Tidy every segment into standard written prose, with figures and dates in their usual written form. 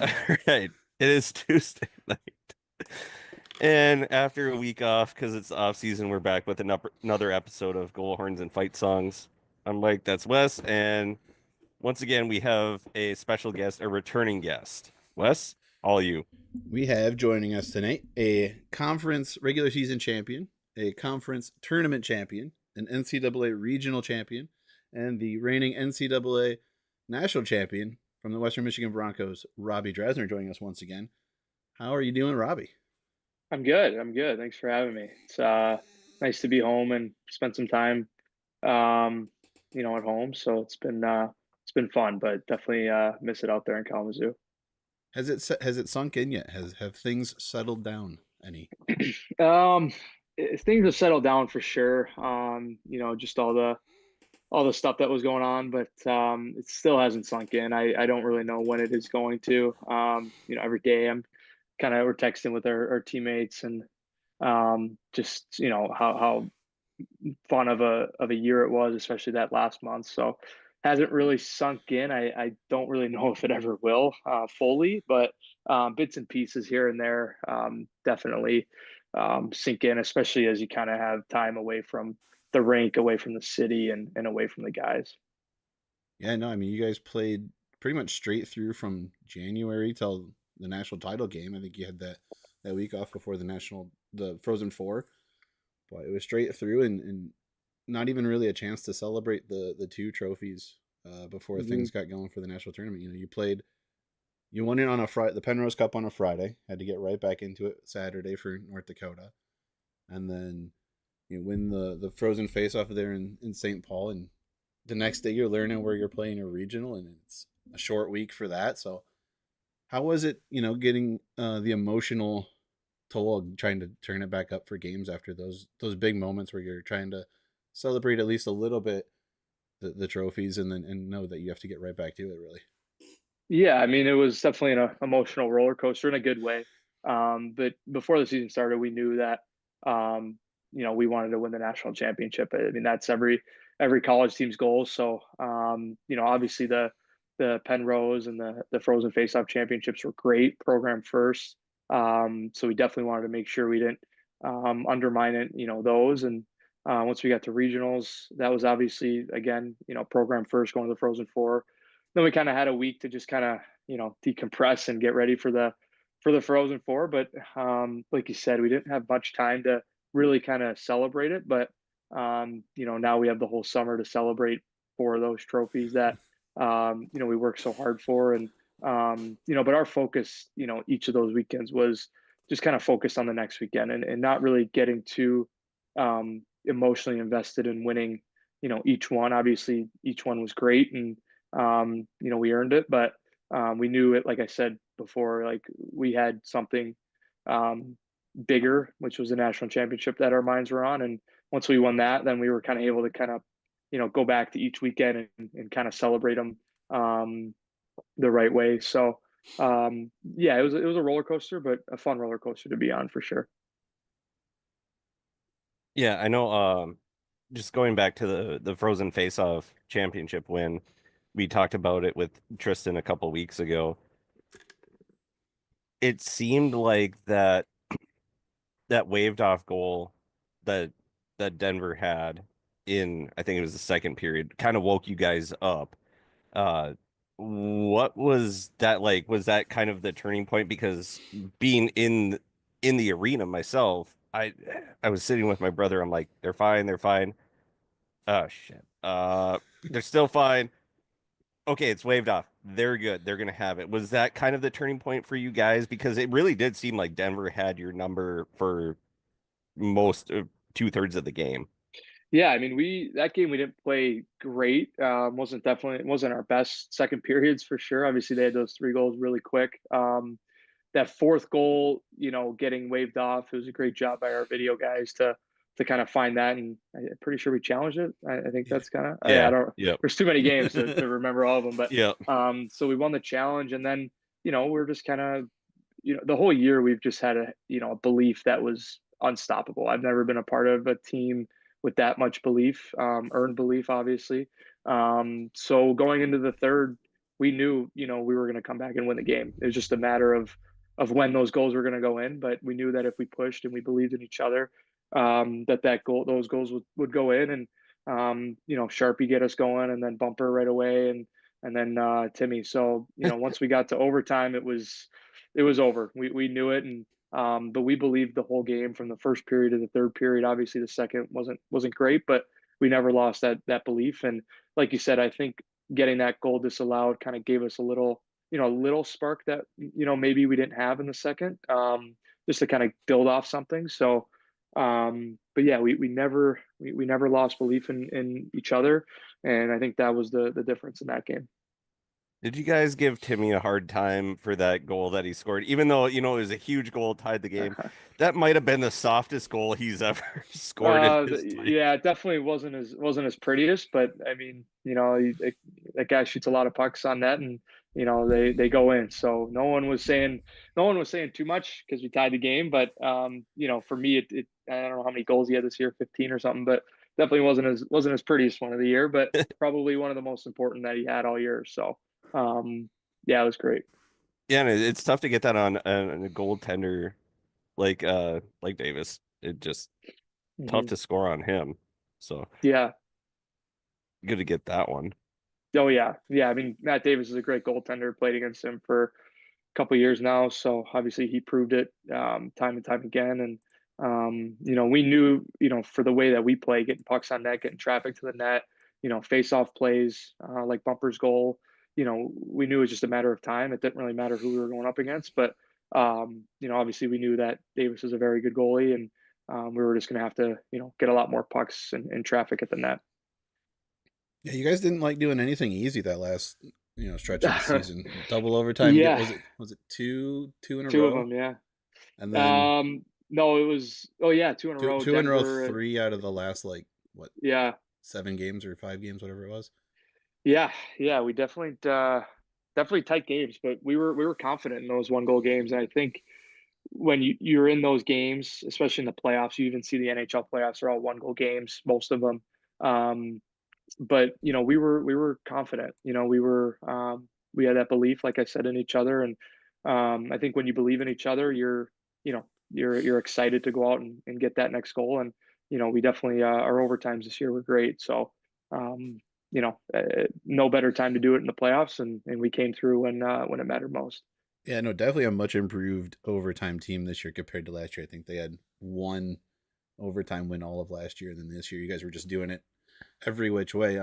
All right. It is Tuesday night. And after a week off, because it's off season, we're back with another episode of Goal Horns and Fight Songs. I'm Mike, that's Wes, and once again we have a special guest, a returning guest. Wes, all you. We have joining us tonight a conference regular season champion, a conference tournament champion, an NCAA regional champion, and the reigning NCAA national champion from the Western Michigan Broncos, Robby Drazner, joining us once again. How are you doing, Robby? I'm good. I'm good. Thanks for having me. It's nice to be home and spend some time, um, at home. So it's been fun, but definitely miss it out there in Kalamazoo. Has it sunk in yet? Have things settled down any? Um, Things have settled down for sure. Just all the stuff that was going on, but it still hasn't sunk in. I don't really know when it is going to. Every day we're texting with our teammates and just how fun of a year it was, especially that last month. So hasn't really sunk in. I don't really know if it ever will fully, but bits and pieces here and there definitely sink in, especially as you kind of have time away from the rink, away from the city, and away from the guys. Yeah, no, I mean, you guys played pretty much straight through from January till the national title game. I think you had that week off before the Frozen Four, but it was straight through and not even really a chance to celebrate the two trophies before Mhm. things got going for the national tournament. You won it on a Friday, the Penrose Cup on a Friday, had to get right back into it Saturday for North Dakota, and then you win the Frozen Face off there in St. Paul, and the next day you're learning where you're playing a regional, and it's a short week for that. So how was it, getting the emotional toll of trying to turn it back up for games after those big moments where you're trying to celebrate at least a little bit the trophies and then and know that you have to get right back to it really. Yeah, I mean, it was definitely an emotional roller coaster in a good way. But before the season started, we knew that we wanted to win the national championship. I mean, that's every college team's goal. So obviously the Penrose and the Frozen Faceoff championships were great, program first. So we definitely wanted to make sure we didn't undermine it, those. And once we got to regionals, that was obviously again, program first, going to the Frozen Four. Then we kind of had a week to just kind of decompress and get ready for the Frozen Four. But like you said, we didn't have much time to really kind of celebrate it. But now we have the whole summer to celebrate for those trophies that we worked so hard for. And but our focus, each of those weekends was just kind of focused on the next weekend and not really getting too emotionally invested in winning. Each one. Obviously, each one was great, and we earned it, but we knew it, like I said before, like we had something um, bigger, which was the national championship that our minds were on. And once we won that, then we were kind of able to kind of, go back to each weekend and kind of celebrate them the right way. So, yeah, it was a roller coaster, but a fun roller coaster to be on for sure. Yeah, I know. Just going back to the Frozen Face-Off championship win, we talked about it with Tristan a couple weeks ago. It seemed like that waved off goal that Denver had in, I think it was the second period, kind of woke you guys up. Uh, what was that like? Was that kind of the turning point? Because being in the arena myself, I was sitting with my brother. I'm like, they're fine, they're fine. Oh shit. They're still fine. Okay, it's waved off. They're good. They're gonna have it. Was that kind of the turning point for you guys? Because it really did seem like Denver had your number for most two-thirds of the game. Yeah, I mean, we that game we didn't play great. It wasn't our best second periods for sure. Obviously, they had those three goals really quick. That fourth goal, getting waved off. It was a great job by our video guys to kind of find that, and I'm pretty sure we challenged it. I think that's kind of I Yeah. don't. Yep. There's too many games to remember all of them, but Yep. so we won the challenge, and then we're just kind of the whole year we've just had a belief that was unstoppable. I've never been a part of a team with that much belief, earned belief, obviously. So going into the third, we knew, we were going to come back and win the game. It was just a matter of when those goals were going to go in. But we knew that if we pushed and we believed in each other, those goals would go in. And Sharpie get us going, and then Bumper right away, and then Timmy. So once we got to overtime, it was over. We knew it, and but we believed the whole game from the first period to the third period. Obviously, the second wasn't great, but we never lost that belief. And like you said, I think getting that goal disallowed kind of gave us a little spark that maybe we didn't have in the second, just to kind of build off something. So, but yeah, we never lost belief in each other, and I think that was the difference in that game. Did you guys give Timmy a hard time for that goal that he scored? Even though, it was a huge goal, tied the game. That might have been the softest goal he's ever scored in his life. Yeah, it definitely wasn't as prettiest, but I mean, that guy shoots a lot of pucks on net, and they go in. So no one was saying too much because we tied the game. But for me, it I don't know how many goals he had this year, 15 or something, but definitely wasn't his prettiest one of the year, but probably one of the most important that he had all year. So yeah, it was great. Yeah, and it's tough to get that on a goaltender like Davis. It just tough Hmm. to score on him. So Yeah. good to get that one. Oh yeah, yeah. I mean, Matt Davis is a great goaltender. Played against him for a couple years now, so obviously he proved it time and time again. And we knew, for the way that we play, getting pucks on net, getting traffic to the net, face-off plays like Bumper's goal. We knew it was just a matter of time. It didn't really matter who we were going up against, but obviously we knew that Davis is a very good goalie, and we were just going to have to, get a lot more pucks and traffic at the net. Yeah, you guys didn't like doing anything easy that last stretch of the season. Double overtime. Yeah, Was it two in a two of row, them. Yeah. and then No, it was. Oh yeah, two in a row. two in a row. Denver. And 3 out of the last like what yeah, 7 games or 5 games, whatever it was. yeah, yeah. We definitely tight games, but we were confident in those one goal games. And I think when you're in those games, especially in the playoffs, you even see the NHL playoffs are all one goal games, most of them. Um, but we were confident. We had that belief, like I said, in each other. And I think when you believe in each other, you know you're excited to go out and get that next goal. And we definitely, our overtimes this year were great. So um no better time to do it in the playoffs, and we came through when it mattered most. Yeah, no, definitely a much improved overtime team this year compared to last year. I think they had one overtime win all of last year, and then this year you guys were just doing it every which way.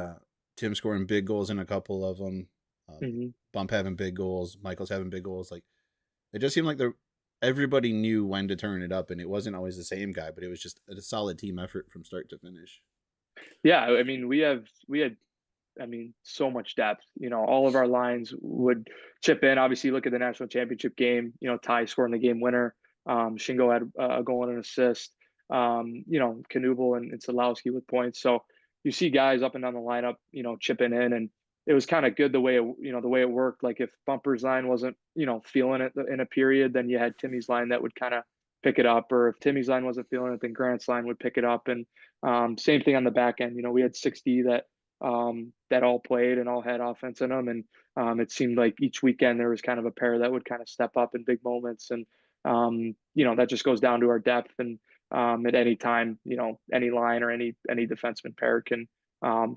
Tim scoring big goals in a couple of them. Hmm. Bump having big goals. Michael's having big goals. Like it just seemed like everybody knew when to turn it up, and it wasn't always the same guy, but it was just a solid team effort from start to finish. Yeah, I mean, we had, I mean, so much depth. All of our lines would chip in. Obviously, look at the national championship game. Ty scoring the game winner. Shingo had a goal and an assist. Knubel and Sadlowski with points. So you see guys up and down the lineup, chipping in, and it was kind of good the way it worked. Like if Bumper's line wasn't, feeling it in a period, then you had Timmy's line that would kind of pick it up, or if Timmy's line wasn't feeling it, then Grant's line would pick it up. And same thing on the back end. We had 60 that all played and all had offense in them. And it seemed like each weekend there was kind of a pair that would kind of step up in big moments. And that just goes down to our depth. And at any time, any line or any defenseman pair can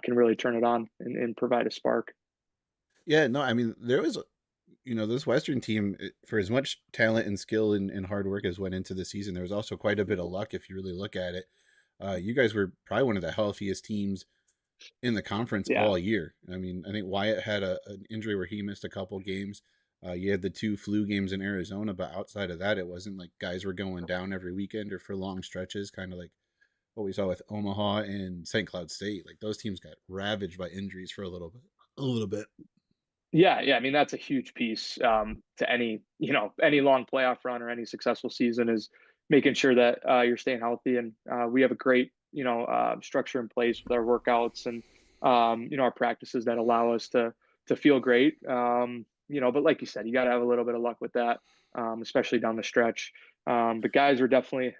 really turn it on and provide a spark. Yeah, no, I mean there was, this Western team for as much talent and skill and hard work as went into the season, there was also quite a bit of luck if you really look at it. You guys were probably one of the healthiest teams in the conference Yeah. all year. I mean, I think Wyatt had an injury where he missed a couple games. You had the 2 flu games in Arizona, but outside of that, it wasn't like guys were going down every weekend or for long stretches, kind of like what we saw with Omaha and St. Cloud State. Like those teams got ravaged by injuries for a little bit. A little bit. Yeah, yeah. I mean, that's a huge piece to any long playoff run or any successful season, is making sure that you're staying healthy. And we have a great, structure in place with our workouts and our practices that allow us to feel great. But like you said, you got to have a little bit of luck with that, especially down the stretch. But guys are definitely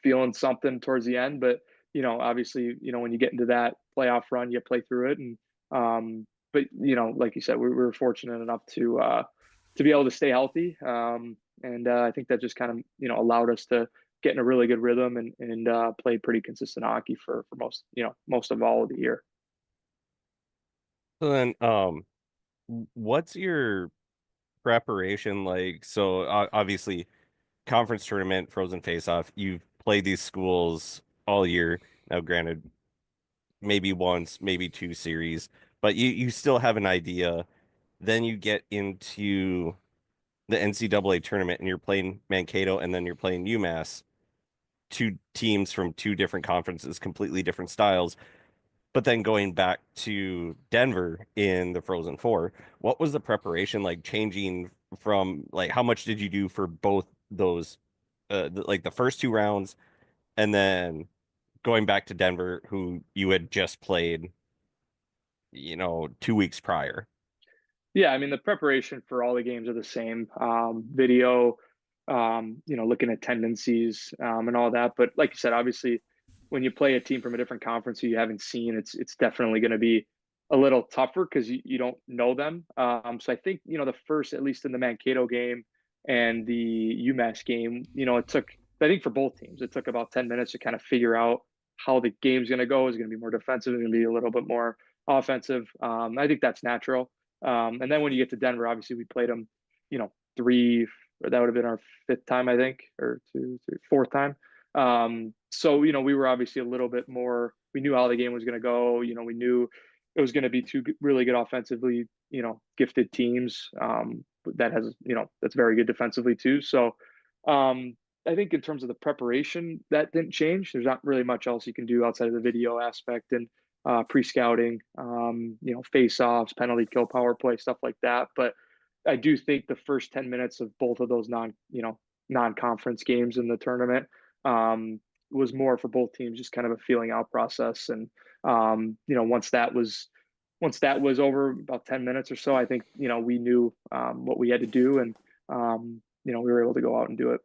feeling something towards the end. But obviously, when you get into that playoff run, you play through it. And but like you said, we were fortunate enough to be able to stay healthy. And I think that just kind of allowed us to get in a really good rhythm and play pretty consistent hockey for most most of all of the year. So then, what's your preparation like? So obviously, conference tournament, Frozen Face-Off. You've played these schools all year. Now, granted, maybe once, maybe two series, but you still have an idea. Then you get into the NCAA tournament, and you're playing Mankato, and then you're playing UMass, two teams from two different conferences, completely different styles. But then going back to Denver in the Frozen Four, what was the preparation like changing from like how much did you do for both those like the first two rounds and then going back to Denver who you had just played, 2 weeks prior? Yeah, I mean the preparation for all the games are the same. Video, looking at tendencies and all that. But like you said, obviously, when you play a team from a different conference who you haven't seen, it's definitely going to be a little tougher because you don't know them. So I think the first, at least in the Mankato game and the UMass game, it took, I think for both teams, it took about 10 minutes to kind of figure out how the game's going to go. Is it going to be more defensive? Is it going to be a little bit more offensive? I think that's natural. And then when you get to Denver, obviously we played them, three, or that would have been our fifth time, I think, or two, three, fourth time. So, we were obviously a little bit more, we knew how the game was going to go. We knew it was going to be two really good offensively, gifted teams that has, that's very good defensively too. So I think in terms of the preparation, that didn't change. There's not really much else you can do outside of the video aspect and pre-scouting, face-offs, penalty kill, power play, stuff like that. But I do think the first 10 minutes of both of those non-conference games in the tournament was more for both teams, just kind of a feeling out process. And once that was over about 10 minutes or so, I think we knew what we had to do, and we were able to go out and do it.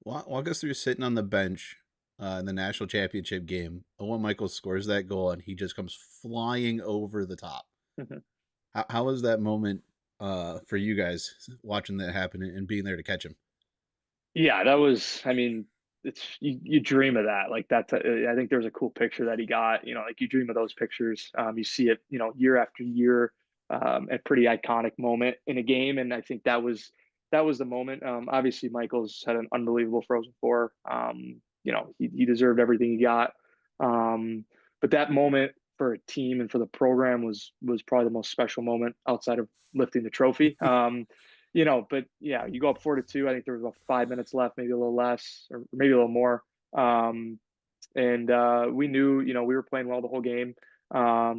Walk us through sitting on the bench in the national championship game. Owen Michaels scores that goal, and he just comes flying over the top. Mm-hmm. How was that moment for you guys watching that happen and being there to catch him? Yeah, that was, I mean, it's you dream of that. Like that's, I think there's a cool picture that he got, like you dream of those pictures. You see it, year after year, a pretty iconic moment in a game. And I think that was the moment. Obviously Michael's had an unbelievable Frozen Four. He deserved everything he got. But that moment for a team and for the program was probably the most special moment outside of lifting the trophy. But yeah, you go up 4-2. I think there was about 5 minutes left, maybe a little less, or maybe a little more. And we knew, we were playing well the whole game.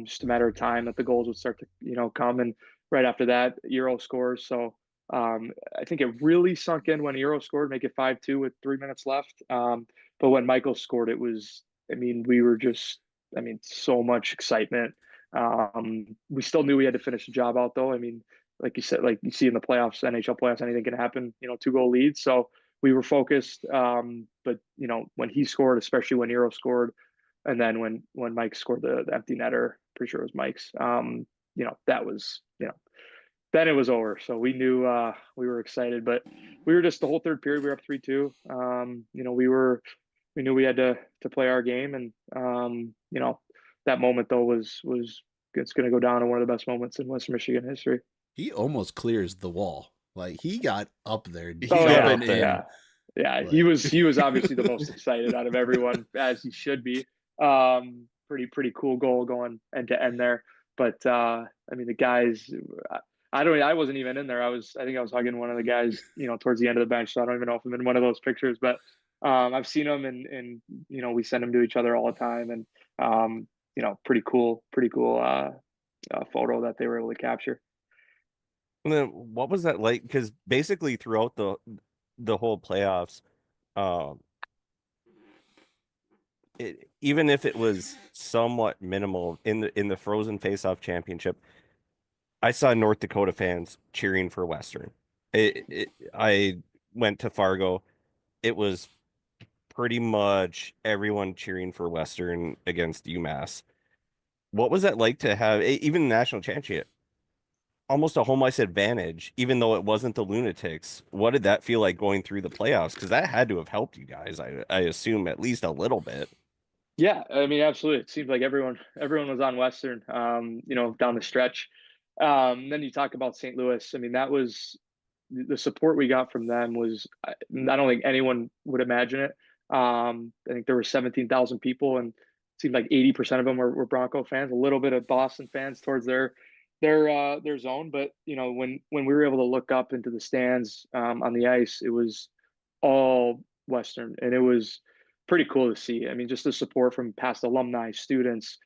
Just a matter of time that the goals would start to, come. And right after that, Euro scores. So I think it really sunk in when Euro scored, make it 5-2 with 3 minutes left. But when Michael scored, it was, I mean, we were just, I mean, so much excitement. We still knew we had to finish the job out, though. I mean, like you said, like you see in the playoffs, NHL playoffs, anything can happen, 2-goal leads. So we were focused. But when he scored, especially when Euro scored, and then when Mike scored the empty netter, pretty sure it was Mike's, that was, then it was over. So we knew we were excited, but we were just the whole third period, we were up 3-2. We knew we had to play our game. And that moment though was it's going to go down in one of the best moments in Western Michigan history. He almost clears the wall. Like he got up there, jumping in. Yeah. He was obviously the most excited out of everyone, as he should be. Pretty cool goal going end to end there. But I mean, the guys, I wasn't even in there. I think I was hugging one of the guys, towards the end of the bench. So I don't even know if I'm in one of those pictures, but I've seen them, and we send them to each other all the time. And pretty cool photo that they were able to capture. And then what was that like? Because basically throughout the whole playoffs, um, even if it was somewhat minimal in the Frozen Face-Off Championship, I saw North Dakota fans cheering for Western. I went to Fargo. It was pretty much everyone cheering for Western against UMass. what was that like to have even the national championship, almost a home ice advantage, even though it wasn't the Lunatics? What did that feel like going through the playoffs? Because that had to have helped you guys, I assume, at least a little bit. Yeah, I mean, absolutely. It seemed like everyone was on Western, down the stretch. Then you talk about St. Louis. I mean, that was the support we got from them was I don't think anyone would imagine it. I think there were 17,000 people, and it seemed like 80% of them were Bronco fans. A little bit of Boston fans towards their zone, but when we were able to look up into the stands on the ice, it was all Western, and it was pretty cool to see. I mean, just the support from past alumni, students,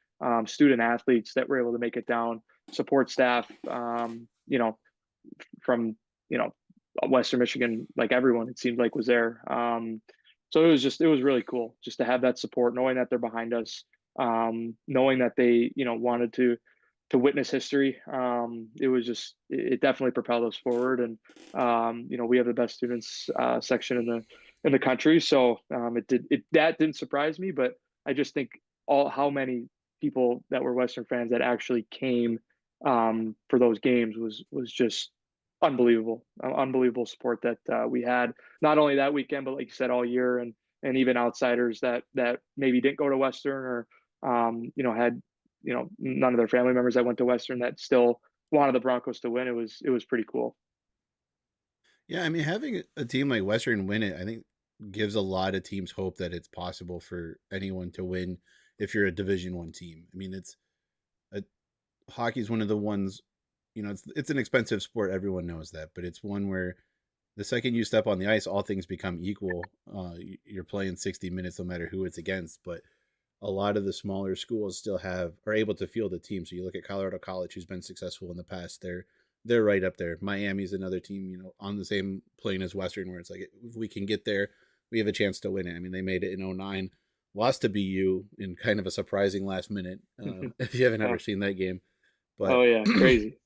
student athletes that were able to make it down, support staff, from Western Michigan, like everyone it seemed like was there. So it was really cool just to have that support, knowing that they're behind us, knowing that they wanted to witness history. It was just it definitely propelled us forward, and we have the best students section in the country, so that didn't surprise me, but I just think all how many people that were Western fans that actually came for those games was just unbelievable, unbelievable support that we had not only that weekend, but like you said, all year, and even outsiders that maybe didn't go to Western or had none of their family members that went to Western that still wanted the Broncos to win. It was pretty cool. Yeah, I mean, having a team like Western win it, I think gives a lot of teams hope that it's possible for anyone to win if you're a Division One team. I mean, it's a, hockey's one of the ones, it's an expensive sport. Everyone knows that, but it's one where the second you step on the ice, all things become equal. You're playing 60 minutes no matter who it's against, but a lot of the smaller schools still are able to field a team. So you look at Colorado College, who's been successful in the past. They're right up there. Miami's another team, on the same plane as Western, where it's like if we can get there, we have a chance to win it. I mean, they made it in '09, lost to BU in kind of a surprising last minute. If you haven't Oh, ever seen that game, but oh yeah, crazy.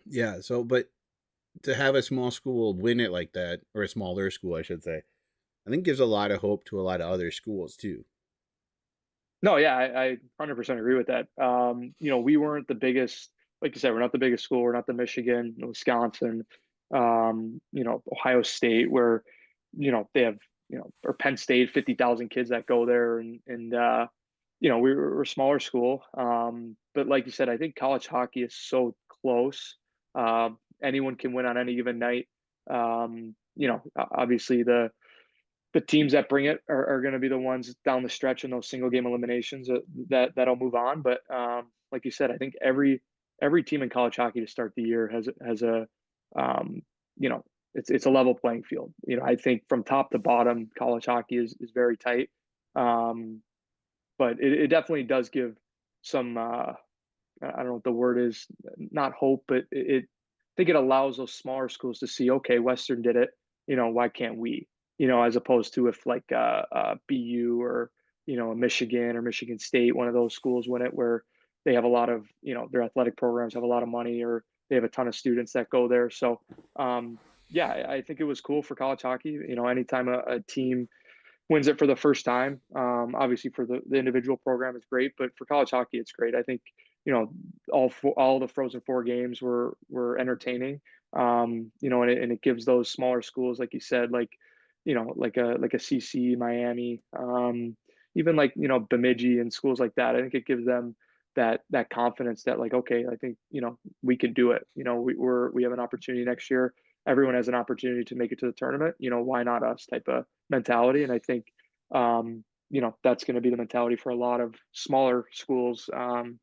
yeah. So, but to have a small school win it like that, or a smaller school, I should say, I think gives a lot of hope to a lot of other schools too. No, yeah, I 100% agree with that. We weren't the biggest, like you said, we're not the biggest school. We're not the Michigan, Wisconsin, Ohio State, where, they have, or Penn State, 50,000 kids that go there. And we're a smaller school. But like you said, I think college hockey is so close. Anyone can win on any given night. Obviously the teams that bring it are going to be the ones down the stretch in those single game eliminations that'll move on. But like you said, I think every team in college hockey to start the year has a um, you know it's a level playing field. I think from top to bottom, college hockey is very tight. Um, but it definitely does give some I don't know what the word is, not hope, but I think it allows those smaller schools to see, okay, Western did it, why can't we? As opposed to if like BU or a Michigan or Michigan State, one of those schools win it, where they have a lot of their athletic programs have a lot of money, or they have a ton of students that go there. So yeah, I think it was cool for college hockey. Anytime a team wins it for the first time. Obviously, for the individual program, it's great, but for college hockey, it's great. I think all the Frozen Four games were entertaining. And it gives those smaller schools, like you said, like like a CC, Miami, even like Bemidji and schools like that. I think it gives them that confidence that like, okay, I think we can do it. We have an opportunity next year. Everyone has an opportunity to make it to the tournament. Why not us? Type of mentality. And I think that's going to be the mentality for a lot of smaller schools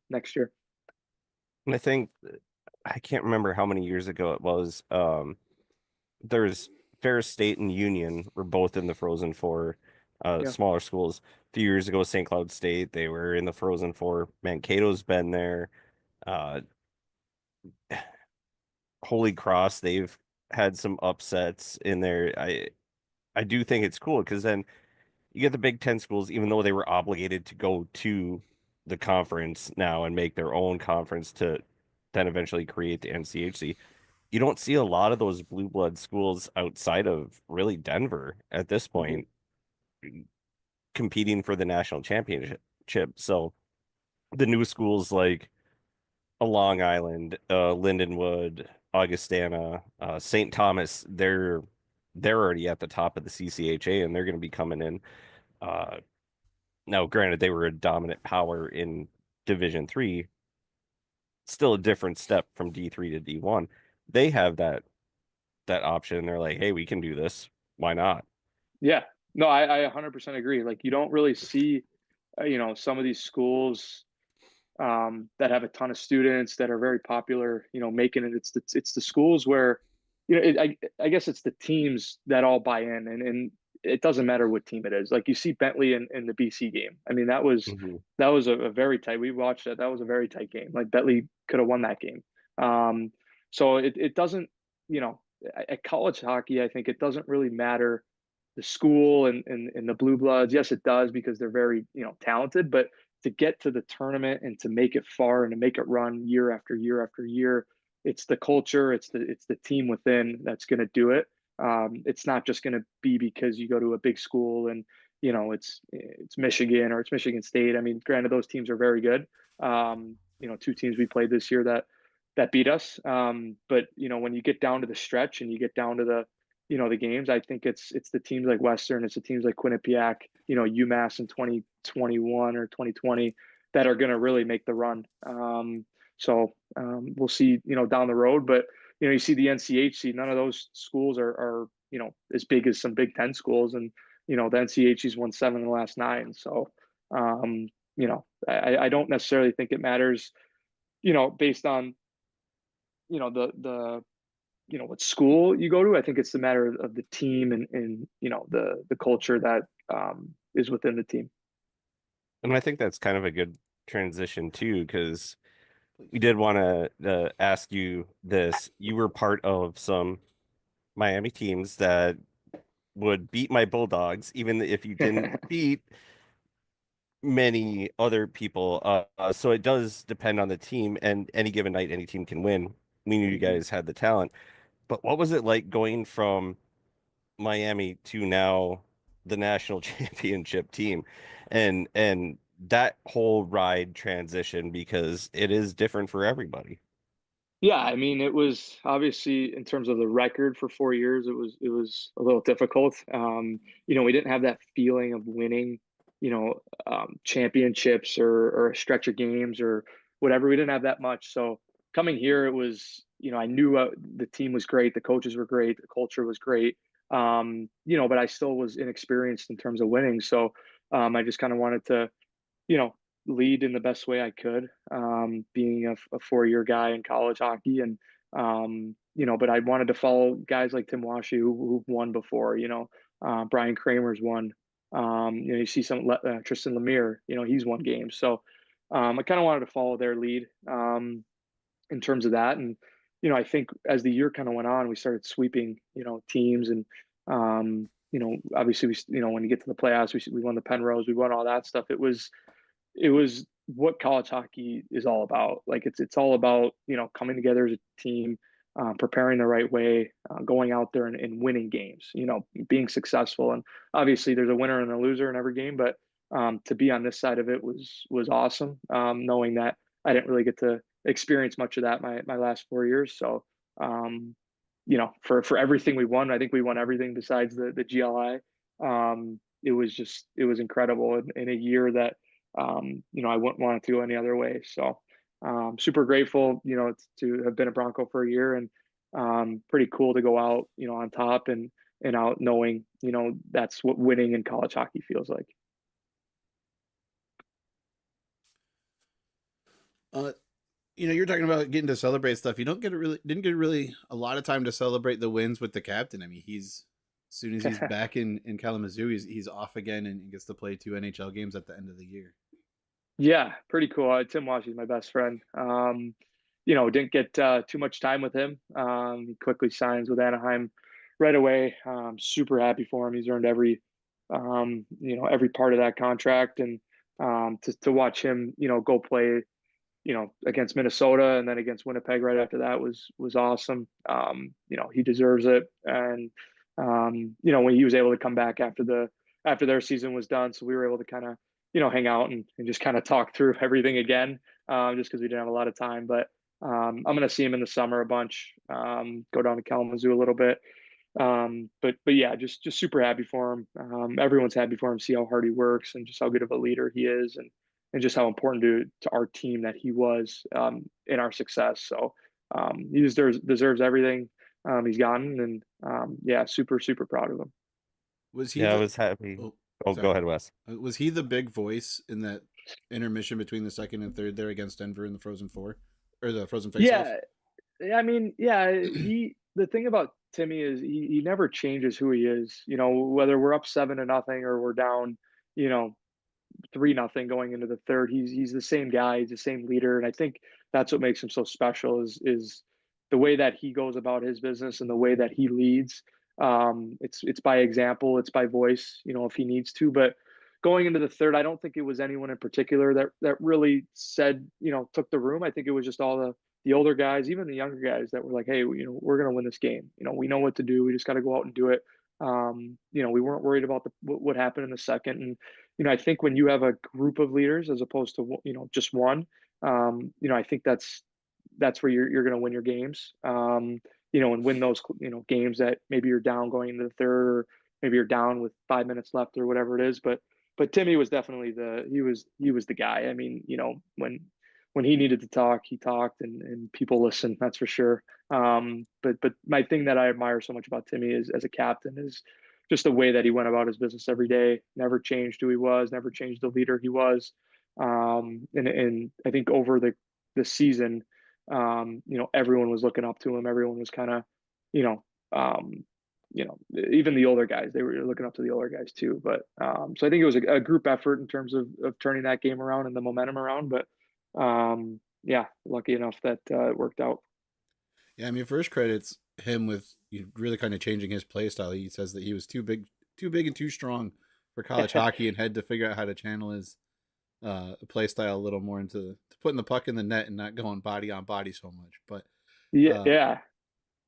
next year. And I think I can't remember how many years ago it was. There's Ferris State and Union were both in the Frozen Four, Yeah. smaller schools. A few years ago, St. Cloud State, they were in the Frozen Four. Mankato's been there. Uh, Holy Cross, they've had some upsets in there. I do think it's cool because then you get the Big Ten schools, even though they were obligated to go to the conference now and make their own conference to then eventually create the NCHC. You don't see a lot of those blue blood schools outside of really Denver at this Mhm. point competing for the national championship. So the new schools like a Long Island, Lindenwood, Augustana, St. Thomas, they're already at the top of the CCHA and they're going to be coming in. Uh, Now, granted, they were a dominant power in Division 3, still a different step from D3 to D1. They have that option. They're like, hey, we can do this. Why not? Yeah, no, I 100% agree. Like you don't really see, some of these schools that have a ton of students that are very popular, making it. It's the schools where, I guess it's the teams that all buy in, and it doesn't matter what team it is. Like you see Bentley in the BC game. I mean, that was Mhm. that was a very tight. We watched that. That was a very tight game. Like Bentley could have won that game. So it doesn't, at college hockey, I think it doesn't really matter the school and the blue bloods. Yes, it does because they're very, talented, but to get to the tournament and to make it far and to make it run year after year after year, it's the culture, it's the team within that's going to do it. It's not just going to be because you go to a big school and it's Michigan or it's Michigan State. I mean, granted, those teams are very good. Two teams we played this year that beat us. But when you get down to the stretch and you get down to the games, I think it's the teams like Western, it's the teams like Quinnipiac, UMass in 2021 or 2020 that are going to really make the run. We'll see, down the road, but you see the NCHC, none of those schools are as big as some Big Ten schools, and the NCHC's won 7 in the last 9. So I don't necessarily think it matters, based on the what school you go to. I think it's the matter of the team and the culture that is within the team. And I think that's kind of a good transition too, because we did want to ask you this. You were part of some Miami teams that would beat my Bulldogs, even if you didn't beat many other people. So it does depend on the team, and any given night, any team can win. We knew you Mhm. guys had the talent, but what was it like going from Miami to now the national championship team, and that whole ride transition because it is different for everybody. Yeah, I mean, it was obviously in terms of the record for 4 years, it was a little difficult. We didn't have that feeling of winning, championships or a stretch of games or whatever. We didn't have that much. So coming here, it was, I knew the team was great, the coaches were great, the culture was great. But I still was inexperienced in terms of winning. So I just kind of wanted to you know, lead in the best way I could, being a 4 year guy in college hockey. And, but I wanted to follow guys like Tim Washy who've won before, Brian Kramer's won. You see Tristan Lemire, he's won games. So I kind of wanted to follow their lead in terms of that. And, I think as the year kind of went on, we started sweeping, teams and, obviously when you get to the playoffs, we won the Penrose, we won all that stuff. It was what college hockey is all about. Like it's all about coming together as a team, preparing the right way, going out there and winning games. Being successful. And obviously, there's a winner and a loser in every game. But to be on this side of it was awesome. Knowing that I didn't really get to experience much of that my last 4 years. So for everything we won, I think we won everything besides the GLI. It was incredible in a year that I wouldn't want it to go any other way. So super grateful, to have been a Bronco for a year, and pretty cool to go out, on top and out knowing, that's what winning in college hockey feels like. Uh, you're talking about getting to celebrate stuff. You don't get didn't get really a lot of time to celebrate the wins with the captain. I mean, he's as soon as he's back in Kalamazoo, he's off again and gets to play 2 NHL games at the end of the year. Yeah, pretty cool. Tim Wash is my best friend. Didn't get too much time with him. He quickly signs with Anaheim right away. Super happy for him. He's earned every part of that contract, and to watch him, go play, against Minnesota and then against Winnipeg right after that was awesome. He deserves it, and when he was able to come back after their season was done, so we were able to kind of hang out and just kind of talk through everything again, just because we didn't have a lot of time. But I'm going to see him in the summer a bunch, go down to Kalamazoo a little bit. But yeah, just super happy for him. Everyone's happy for him, see how hard he works and just how good of a leader he is, and just how important to our team that he was in our success. So he deserves everything he's gotten, and yeah, super proud of him. Was he Yeah, I the? was happy. Oh, Oh, go sorry. ahead, Wes. Was he the big voice in that intermission between the second and third there against Denver in the Frozen Four, or the Frozen Face-Off? Yeah, I mean, yeah, the thing about Timmy is he never changes who he is. Whether we're up 7-0 or we're down, you know, 3-0 going into the third. He's the same guy. He's the same leader, and I think that's what makes him so special is the way that he goes about his business and the way that he leads. It's by example. It's by voice. If he needs to, but going into the third, I don't think it was anyone in particular that really said took the room. I think it was just all the older guys, even the younger guys that were like, hey, we're gonna win this game. We know what to do. We just got to go out and do it. We weren't worried about what happened in the second, and I think when you have a group of leaders as opposed to just one, I think that's where you're going to win your games. And win those games that maybe you're down going into the third, or maybe you're down with 5 minutes left or whatever it is. But Timmy was definitely he was the guy. I mean, when he needed to talk, he talked, and people listened. That's for sure. But my thing that I admire so much about Timmy is as a captain is just the way that he went about his business every day. Never changed who he was. Never changed the leader he was. And I think over the season, everyone was looking up to him. Everyone was kind of, you know, um, even the older guys, they were looking up to the older guys too. But so I think it was a group effort in terms of turning that game around and the momentum around. But yeah, lucky enough that it worked out. Yeah, I mean, first credits him with really kind of changing his play style. He says that he was too big and too strong for college hockey, and had to figure out how to channel his play style a little more into to putting the puck in the net and not going body on body so much. But Yeah, uh, yeah,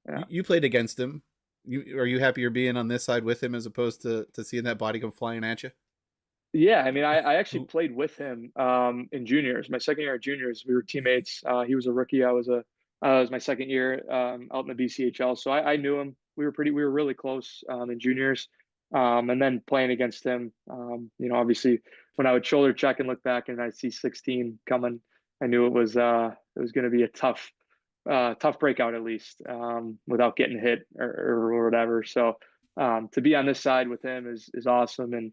yeah. you played against him. Are you happier being on this side with him as opposed to seeing that body come flying at you? Yeah, I mean, I actually played with him in juniors. My second year at juniors, we were teammates. He was a rookie. It was my second year out in the BCHL, so I knew him. We were really close in juniors, and then playing against him. Obviously, when I would shoulder check and look back and I see 16 coming, I knew it was going to be a tough breakout at least, without getting hit or whatever. So to be on this side with him is awesome. And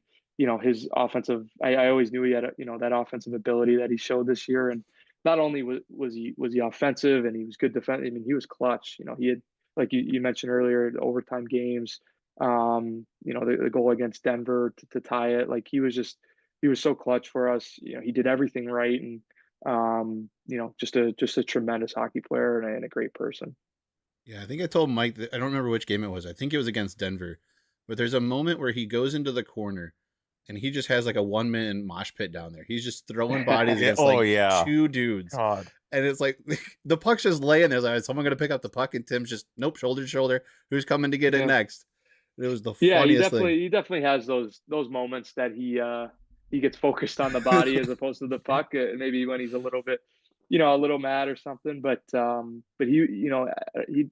his offensive, I always knew he had that offensive ability that he showed this year. And not only was he offensive and he was good defense. I mean, he was clutch. He had, like you mentioned earlier, the overtime games. The goal against Denver to tie it. Like he was so clutch for us. He did everything right, and just a tremendous hockey player and a great person. Yeah, I think I told Mike that I don't remember which game it was. I think it was against Denver, but there's a moment where he goes into the corner and he just has like a 1 minute mosh pit down there. He's just throwing bodies against Oh like yeah, two dudes. God. And it's like the puck's just laying there. It's like, is someone going to pick up the puck? And Tim's just, nope, shoulder to shoulder. Who's coming to get it Yeah. next? It was the Yeah, funniest thing. he definitely has those moments that he gets focused on the body as opposed to the puck. Maybe when he's a little bit, a little mad or something. But he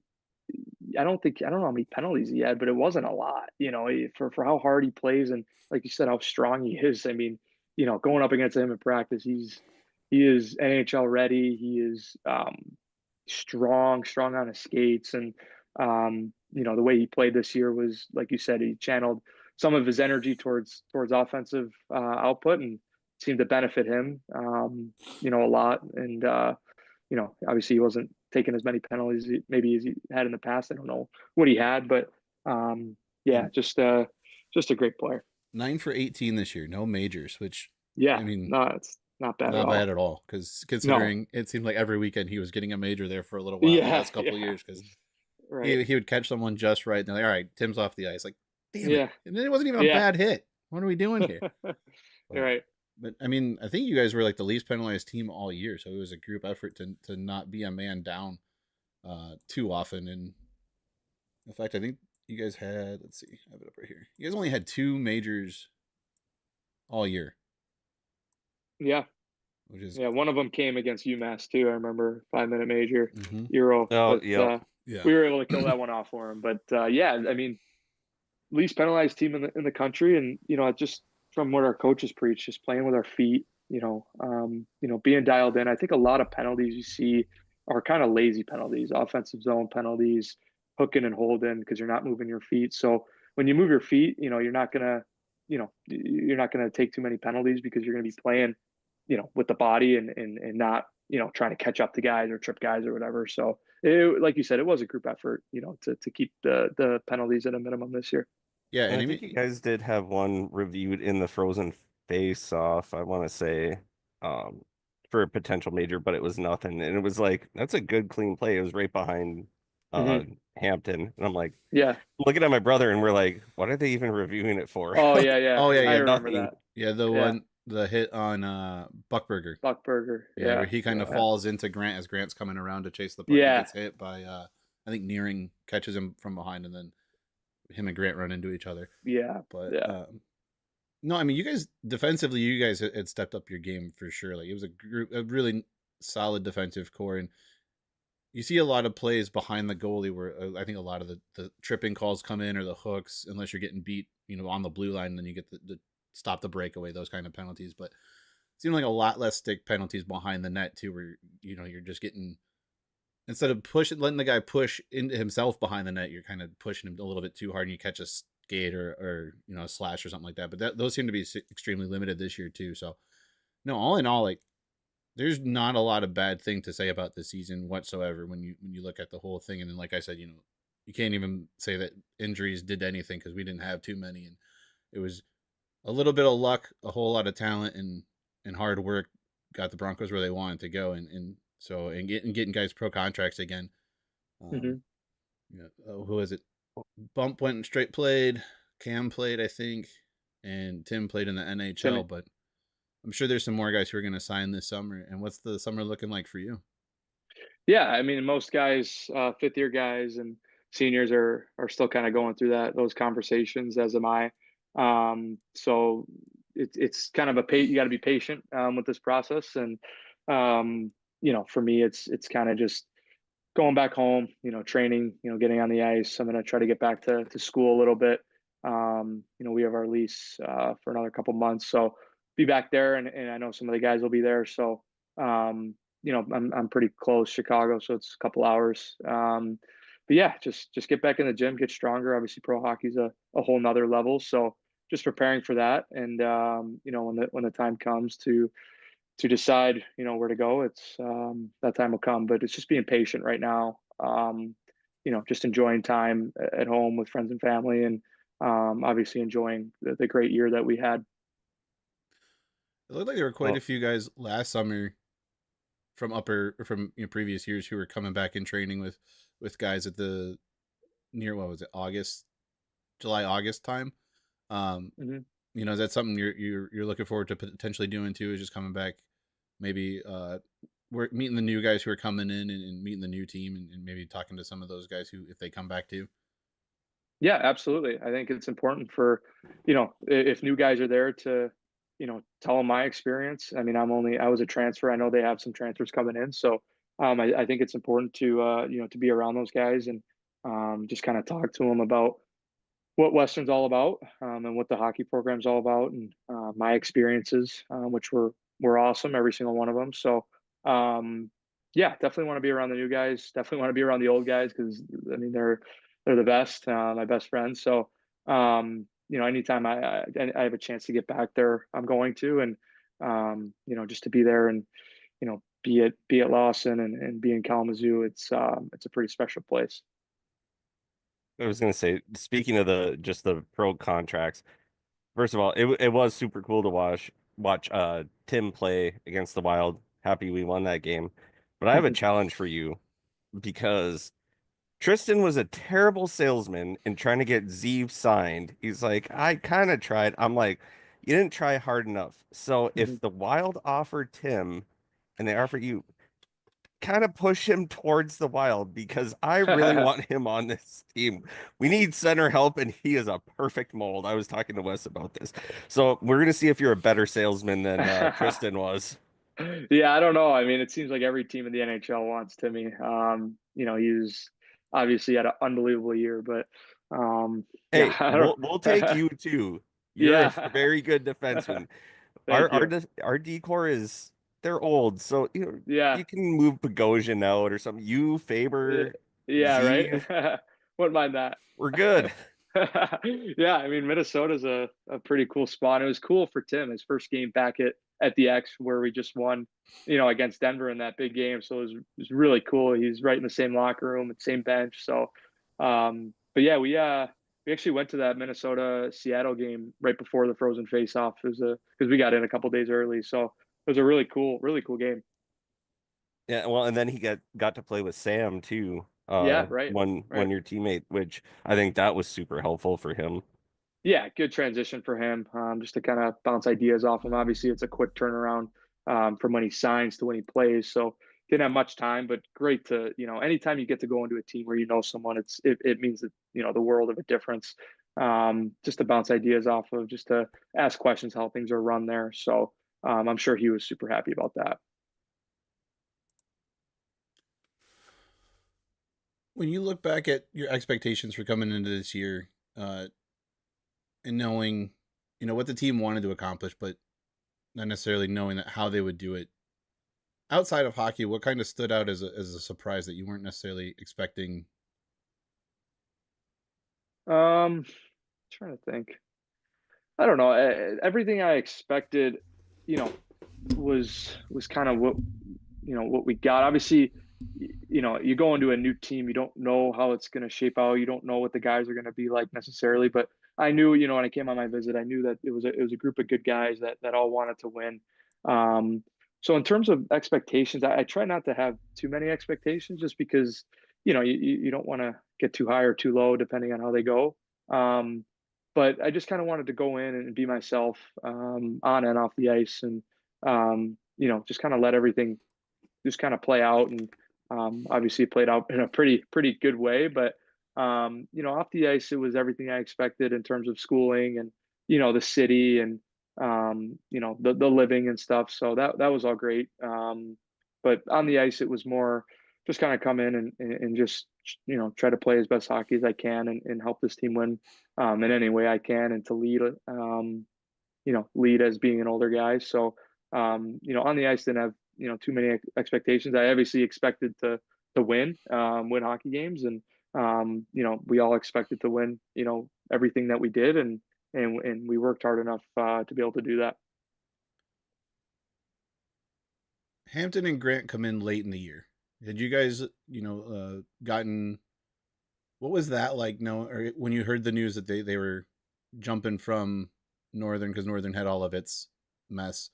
I don't know how many penalties he had, but it wasn't a lot. For how hard he plays and like you said, how strong he is. I mean, going up against him in practice, he is NHL ready. He is strong on his skates, and the way he played this year was, like you said, he channeled some of his energy towards offensive output, and seemed to benefit him, a lot. And obviously he wasn't taking as many penalties maybe as he had in the past. I don't know what he had, but yeah, And just a great player. 9 for 18 this year, no majors, which Yeah, I mean, no, it's not bad at not all. bad at all. Because No, considering it seemed like every weekend he was getting a major there for a little while the yeah, last couple of yeah, years. Because right, he would catch someone just right, and they're like, all right, Tim's off the ice. Like, damn it! yeah, And then it wasn't even a yeah, bad hit. What are we doing here? you're But right. But I mean, I think you guys were like the least penalized team all year, so it was a group effort to not be a man down too often. And in fact, I think you guys had, let's see, I have it up right here. You guys only had two majors all year. Yeah. which is Yeah. One of them came against UMass too. I remember 5 minute major mm-hmm. Euro, Oh, but yep. Yeah. we were able to kill that one off for him. But yeah, I mean, least penalized team in the country, and just from what our coaches preach, just playing with our feet. Being dialed in. I think a lot of penalties you see are kind of lazy penalties, offensive zone penalties, hooking and holding because you're not moving your feet. So when you move your feet, you're not gonna take too many penalties because you're gonna be playing, with the body and not trying to catch up to guys or trip guys or whatever. So like you said, it was a group effort, to keep the penalties at a minimum this year. Yeah, And and I even think you guys did have one reviewed in the Frozen Face Off, I want to say, um, for a potential major, but it was nothing. And it was like, that's a good clean play. It was right behind Mm-hmm. Hampton. And I'm like, Yeah. looking at my brother, and we're like, what are they even reviewing it for? Oh yeah, Like, yeah. oh yeah, I yeah, remember nothing. that. yeah, Yeah. the hit on Buckberger. Buckberger. Yeah, where Yeah. he kind of Yeah. falls into Grant as Grant's coming around to chase the puck and Yeah. gets hit by I think Nearing catches him from behind and then him and Grant run into each other. Yeah. But Yeah. no, I mean you guys defensively, you guys had stepped up your game for sure. Like it was a really solid defensive core, and you see a lot of plays behind the goalie where I think a lot of the tripping calls come in or the hooks, unless you're getting beat, on the blue line, then you get the stop the breakaway, those kind of penalties. But it seemed like a lot less stick penalties behind the net too, where you're just getting, instead of letting the guy push into himself behind the net, you're kind of pushing him a little bit too hard, and you catch a skate or a slash or something like that. But those seem to be extremely limited this year too. So no, all in all, like there's not a lot of bad thing to say about this season whatsoever when you look at the whole thing. And then, like I said, you can't even say that injuries did anything because we didn't have too many, and it was a little bit of luck, a whole lot of talent, and hard work got the Broncos where they wanted to go, and getting guys pro contracts again. Mm-hmm. Um, who is it? Bump went and straight played. Cam played, I think, and Tim played in the NHL. Timmy. But I'm sure there's some more guys who are going to sign this summer. And what's the summer looking like for you? Yeah, I mean, most guys, fifth year guys and seniors are still kind of going through those conversations, as am I. So it's kind of you got to be patient with this process, and for me, it's kind of just going back home, training, getting on the ice. I'm gonna try to get back to school a little bit. We have our lease for another couple months, so be back there, and I know some of the guys will be there, so. Um, I'm pretty close, Chicago, so it's a couple hours. But yeah, just get back in the gym, get stronger. Obviously, pro hockey's a whole nother level, so just preparing for that. And when the time comes to decide, where to go, it's that time will come. But it's just being patient right now. Just enjoying time at home with friends and family, and obviously enjoying the great year that we had. It looked like there were quite a Well, few guys last summer from previous years who were coming back in training with guys at the near, what was it, July August time. Um, Mm-hmm. is that something you're looking forward to potentially doing too? Is just coming back, maybe we're meeting the new guys who are coming in and meeting the new team, and maybe talking to some of those guys who, if they come back too. Yeah, absolutely. I think it's important for, if new guys are there to, tell them my experience. I mean, I was a transfer. I know they have some transfers coming in. So I think it's important to, to be around those guys and just kind of talk to them about what Western's all about, and what the hockey program's all about, and my experiences, which were awesome, every single one of them. So, yeah, definitely want to be around the new guys. Definitely want to be around the old guys because I mean they're the best, my best friends. So, anytime I have a chance to get back there, I'm going to, and just to be there and be at Lawson and be in Kalamazoo, it's a pretty special place. I was gonna say, speaking of the pro contracts, first of all, it was super cool to watch Tim play against the Wild. Happy we won that game. But I have a challenge for you because Tristan was a terrible salesman in trying to get Zeev signed. He's like, I kind of tried. I'm like, you didn't try hard enough. So if the Wild offered Tim and they offered you, kind of push him towards the Wild because I really want him on this team. We need center help, and he is a perfect mold. I was talking to Wes about this. So we're gonna see if you're a better salesman than Tristan was. Yeah, I don't know. I mean, it seems like every team in the NHL wants Timmy. He's obviously had an unbelievable year, but yeah, Hey, I we'll take don't. you too. You're a Yeah. very good defenseman. Thank you. Our decor is they're old, so Yeah. you can move Bogosian out or something. You, Yeah, Faber, yeah, right. Zeev, Wouldn't mind that. we're good. Yeah, I mean Minnesota's a pretty cool spot. It was cool for Tim, his first game back at the X where we just won, against Denver in that big game. So it was really cool. He's right in the same locker room, same bench. So but yeah, we actually went to that Minnesota Seattle game right before the Frozen face off. It was a because we got in a couple days early. So it was a really cool game. Yeah, well, and then he got to play with Sam too, Yeah, right. one Right. year teammate, which I think that was super helpful for him. Yeah, good transition for him, just to kind of bounce ideas off him. Obviously, it's a quick turnaround from when he signs to when he plays, so didn't have much time, but great to anytime you get to go into a team where you know someone, it means that the world of a difference. Just to bounce ideas off of, just to ask questions how things are run there. So I'm sure he was super happy about that. When you look back at your expectations for coming into this year, and knowing, what the team wanted to accomplish, but not necessarily knowing that how they would do it. Outside of hockey, what kind of stood out as a surprise that you weren't necessarily expecting? Trying to think. I don't know. Everything I expected, you know, was kind of what we got. Obviously, you go into a new team, you don't know how it's going to shape out. You don't know what the guys are going to be like necessarily. But I knew, when I came on my visit, I knew that it was a group of good guys that all wanted to win. Um, so in terms of expectations, I try not to have too many expectations, just because you don't want to get too high or too low depending on how they go. Um, but I just kind of wanted to go in and be myself, on and off the ice, and just kind of let everything just kind of play out. And obviously it played out in a pretty good way. But off the ice, it was everything I expected in terms of schooling and the city, and the living and stuff. So that was all great. But on the ice, it was more just kind of come in and just try to play as best hockey as I can, and help this team win in any way I can, and to lead lead as being an older guy. So on the ice, didn't have too many expectations. I obviously expected to win hockey games, and we all expected to win everything that we did, and we worked hard enough to be able to do that. Hampton and Grant come in late in the year. Had you guys, gotten, what was that like? No, or when you heard the news that they were jumping from Northern, because Northern had all of its mess,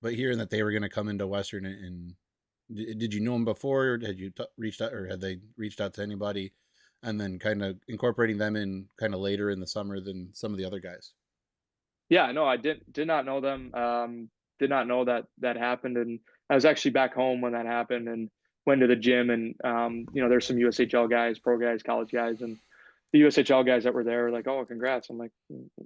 but hearing that they were going to come into Western, and did you know them before? Or had you reached out, or had they reached out to anybody, and then kind of incorporating them in kind of later in the summer than some of the other guys? Yeah, no, I did not know them. Did not know that happened, and I was actually back home when that happened, and went to the gym, and there's some USHL guys, pro guys, college guys, and the USHL guys that were there were like, "Oh, congrats!" I'm like,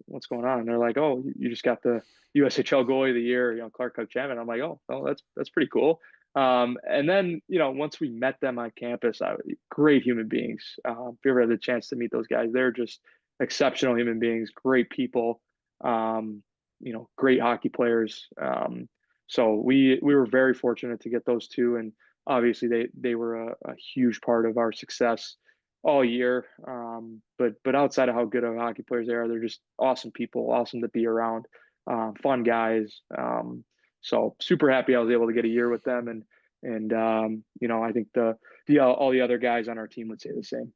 "What's going on?" And they're like, "Oh, you just got the USHL goalie of the year, Clark Cup champion." I'm like, "Oh, well, that's pretty cool." And then once we met them on campus, great human beings. If you ever had the chance to meet those guys, they're just exceptional human beings, great people, great hockey players. So we were very fortunate to get those two, and obviously they were a huge part of our success all year. But outside of how good of hockey players they are, they're just awesome people, awesome to be around, fun guys. So super happy I was able to get a year with them, and I think all the other guys on our team would say the same.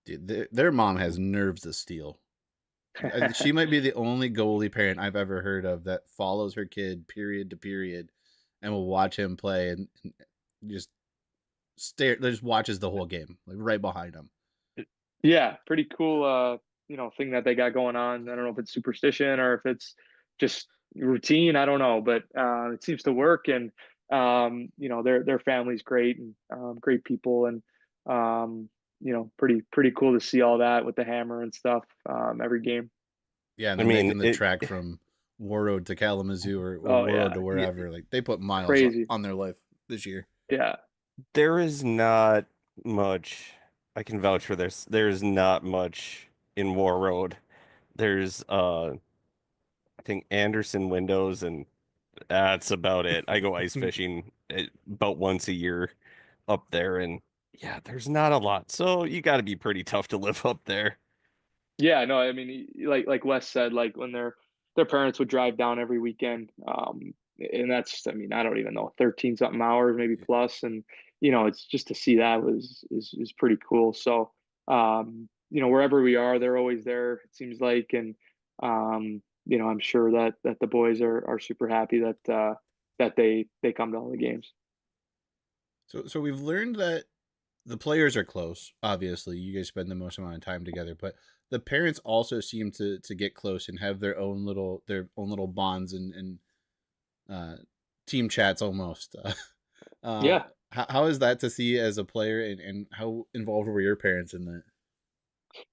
Dude, their mom has nerves of steel. She might be the only goalie parent I've ever heard of that follows her kid period to period, and will watch him play, and just just watches the whole game, like right behind him. Yeah, pretty cool thing that they got going on. I don't know if it's superstition or if it's just routine, I don't know, but it seems to work. And their family's great and great people, and pretty cool to see all that with the hammer and stuff every game. Yeah, and I then mean, making the it track from Warroad to Kalamazoo or Oh Warroad yeah, to wherever, like they put miles crazy. on their life this year. Yeah, there is not much. I can vouch for this. There's not much in War Road. There's I think Anderson windows, and that's about it. I go ice fishing about once a year up there, and yeah, there's not a lot. So you got to be pretty tough to live up there. yeah. No, I mean, like Wes said, like when their parents would drive down every weekend, and that's, I mean, I don't even know, 13 something hours maybe plus, and it's just to see that is pretty cool. So, wherever we are, they're always there. It seems like, and I'm sure that the boys are super happy that they come to all the games. So we've learned that the players are close. Obviously, you guys spend the most amount of time together, but the parents also seem to get close and have their own little bonds and uh, team chats almost. Uh, Yeah. how is that to see as a player, and how involved were your parents in that?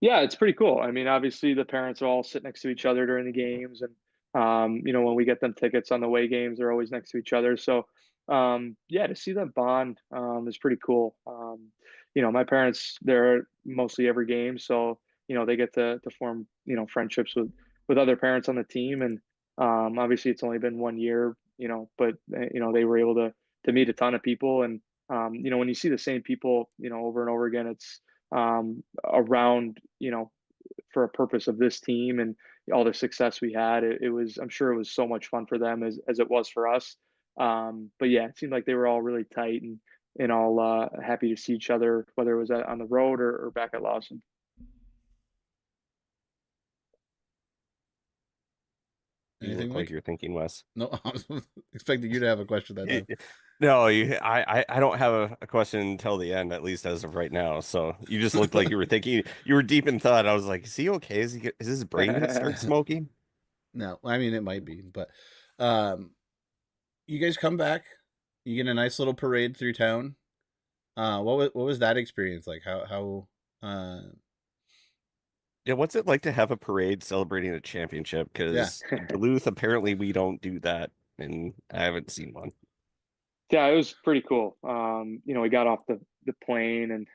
Yeah, it's pretty cool. I mean, obviously the parents all sit next to each other during the games, and when we get them tickets on the away games, they're always next to each other. So, yeah, to see them bond is pretty cool. My parents, they're mostly every game, so they get to form friendships with other parents on the team, and obviously it's only been 1 year, but they were able to meet a ton of people, and when you see the same people, over and over again, it's around, for a purpose of this team and all the success we had. It was, I'm sure it was so much fun for them as it was for us. But yeah, it seemed like they were all really tight and all happy to see each other, whether it was on the road or back at Lawson. You Anything, look like Mike? you're thinking, Wes. No, I was expecting you to have a question that time. No, I don't have a question until the end, at least as of right now. So you just looked like you were thinking, you were deep in thought. I was like, is he okay? Is his brain gonna start smoking? No, I mean it might be, but um, you guys come back, you get a nice little parade through town. What was that experience like? How Yeah, what's it like to have a parade celebrating a championship? yeah. Because Duluth, apparently we don't do that, and I haven't seen one. Yeah, it was pretty cool. We got off the plane, and